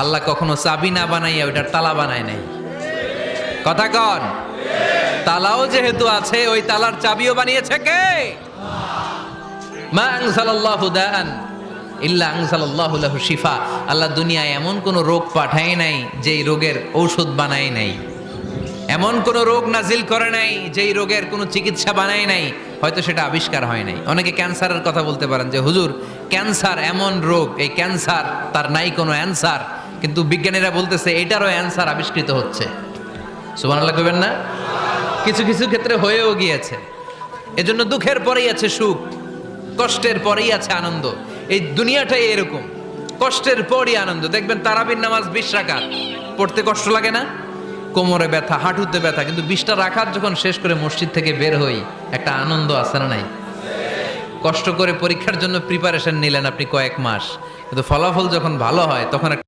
আল্লাহ কখনো চাবি না বানাইয়া ওইটার তালা বানায় নাই। কথা কন, তালাও যেহেতু আছে ওই তালার চাবিও বানিয়েছে কে? মা আনজালাল্লাহু দাআন ইল্লা আনজালাল্লাহু লাহু শিফা। আল্লাহ দুনিয়ায় এমন কোন রোগ পাঠায় নাই যেই রোগের ঔষধ বানায় নাই, এমন কোন রোগ নাজিল করে নাই যেই রোগের কোনো চিকিৎসা বানায় নাই, হয়তো সেটা আবিষ্কার হয় নাই। অনেকে ক্যান্সারের কথা বলতে পারেন যে হুজুর ক্যান্সার এমন রোগ, এই ক্যান্সার তার নাই কোনো অ্যান্সার, কিন্তু বিজ্ঞানীরা বলতেছে এটারও অ্যান্সার আবিষ্কৃত হচ্ছে। সুবহানাল্লাহ কইবেন না? কিছু কিছু ক্ষেত্রে হয়েও গিয়েছে। এজন্য দুঃখের পরেই আছে সুখ, কষ্টের পরেই আছে আনন্দ। এই দুনিয়াটাই এরকম, কষ্টের পরই আনন্দ। দেখবেন তারাবির নামাজ 20 রাকাত পড়তে কষ্ট লাগে না? কোমরে ব্যথা, হাঁটুতে ব্যথা, কিন্তু 20টা রাকাত যখন শেষ করে মসজিদ থেকে বের হই একটা আনন্দ আছে না নাই? কষ্ট করে পরীক্ষার জন্য প্রিপারেশন নিলেন আপনি কয়েক মাস, কিন্তু ফলাফল যখন ভালো হয় তখন